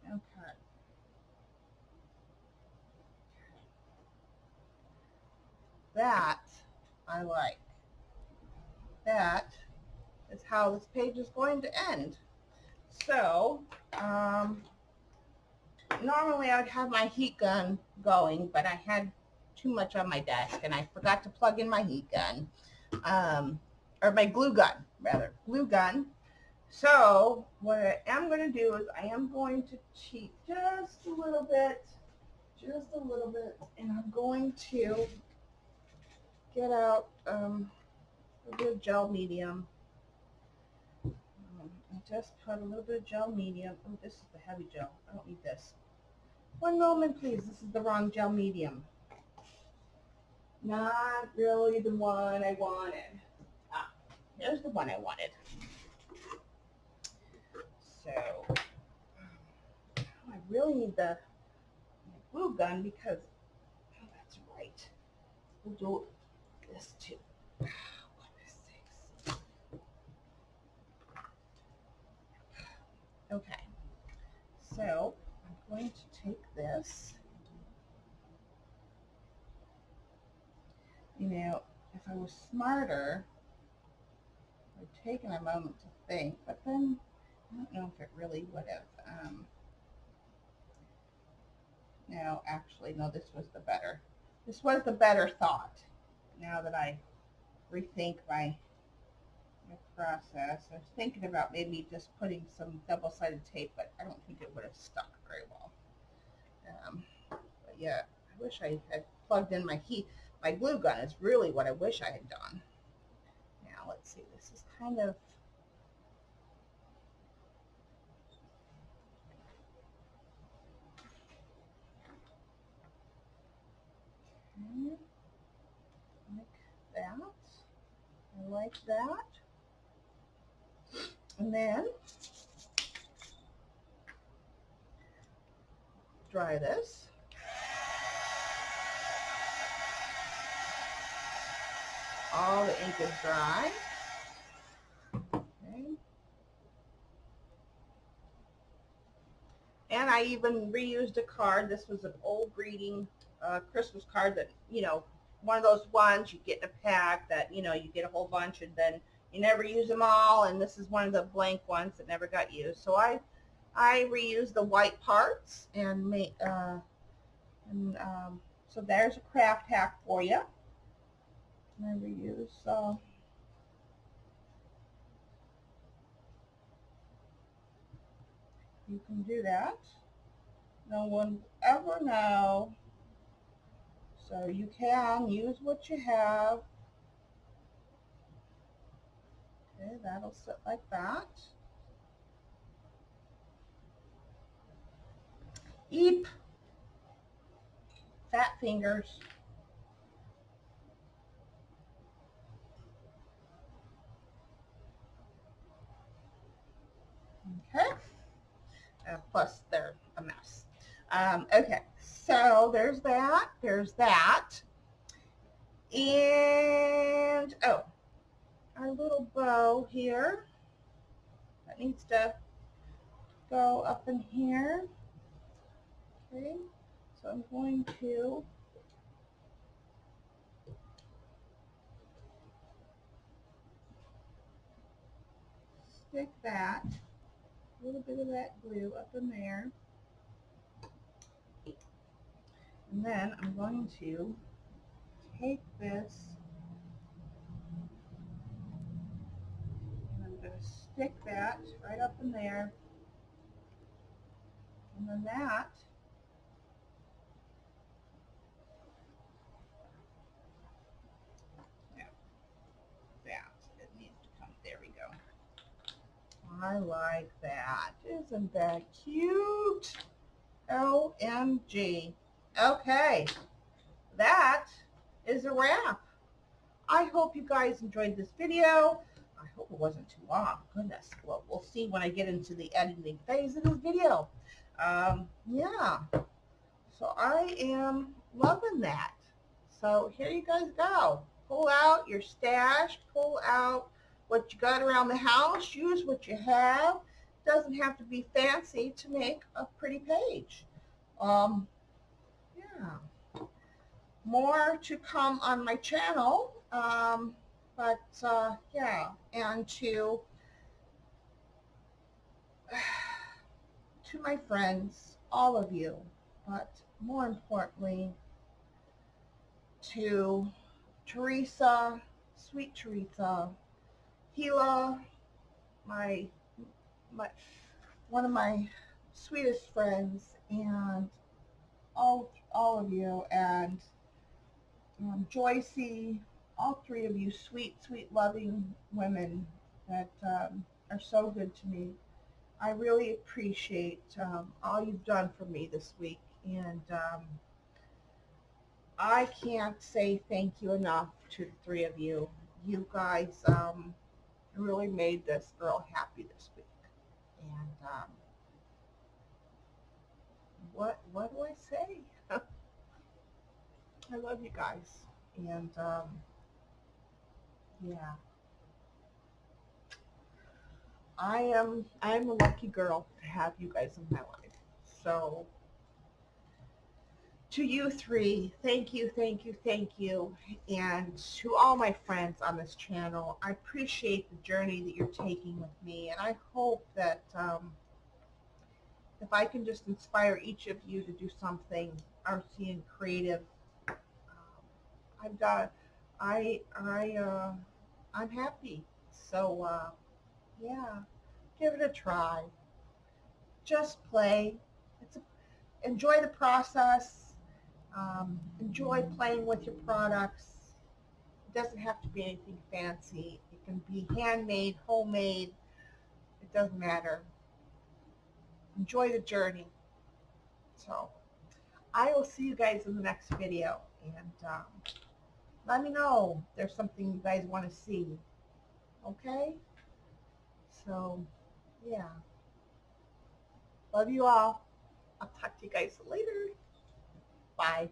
Okay. That I like. That is how this page is going to end. So, normally I would have my heat gun going, but I had too much on my desk and I forgot to plug in my heat gun, or my glue gun, rather, glue gun. So what I am going to do is I am going to cheat just a little bit, and I'm going to get out a bit of gel medium. I just put a little bit of gel medium. Oh, this is the heavy gel. I don't need this. One moment, please. This is the wrong gel medium. Not really the one I wanted. Ah, here's the one I wanted. So I really need the glue gun because, oh, that's right. We'll do this too. Okay, so I'm going to take this. You know, if I was smarter, I'd taken a moment to think, but then I don't know if it really would have. No, actually, no, this was the better thought. Now that I rethink my process, I was thinking about maybe just putting some double-sided tape, but I don't think it would have stuck very well. But yeah, I wish I had plugged in my glue gun is really what I wish I had done. Now, let's see, this is kind of, like that. I like that. And then dry this. All the ink is dry. Okay. And I even reused a card. This was an old greeting Christmas card that, one of those ones you get in a pack that, you get a whole bunch and then you never use them all. And this is one of the blank ones that never got used. So I reuse the white parts and make, and so there's a craft hack for you. And I reuse, so you can do that. No one will ever know. So you can use what you have. Okay, that'll sit like that. Eep. Fat fingers. Okay. Plus they're a mess. Okay, so there's that. There's that. And, oh, our little bow here. That needs to go up in here. Okay, so I'm going to stick that, a little bit of that glue up in there. And then I'm going to take this and I'm going to stick that right up in there. And then that it needs to come, there we go. I like that. Isn't that cute? OMG. Okay, that is a wrap. I hope you guys enjoyed this video. I hope it wasn't too long. Goodness. Well, we'll see when I get into the editing phase of this video. Yeah. So I am loving that. So here you guys go. Pull out your stash. Pull out what you got around the house. Use what you have. Doesn't have to be fancy to make a pretty page. Yeah. More to come on my channel. Yeah, and to my friends, all of you, but more importantly, to Theresa, sweet Theresa, Hila, my one of my sweetest friends, and all of you, and Joyce, all three of you sweet, loving women that are so good to me. I really appreciate all you've done for me this week, and I can't say thank you enough to the three of you. You guys really made this girl happy this week. And what do I say? I love you guys, and yeah, I'm a lucky girl to have you guys in my life. So to you three, thank you, thank you, thank you. And to all my friends on this channel, I appreciate the journey that you're taking with me. And I hope that if I can just inspire each of you to do something artsy and creative, I've got, I'm happy. So yeah, give it a try. Just play. Enjoy the process. Enjoy playing with your products. It doesn't have to be anything fancy. It can be handmade, homemade. It doesn't matter. Enjoy the journey. So I will see you guys in the next video. And let me know if there's something you guys want to see. Okay? So, yeah. Love you all. I'll talk to you guys later. Bye.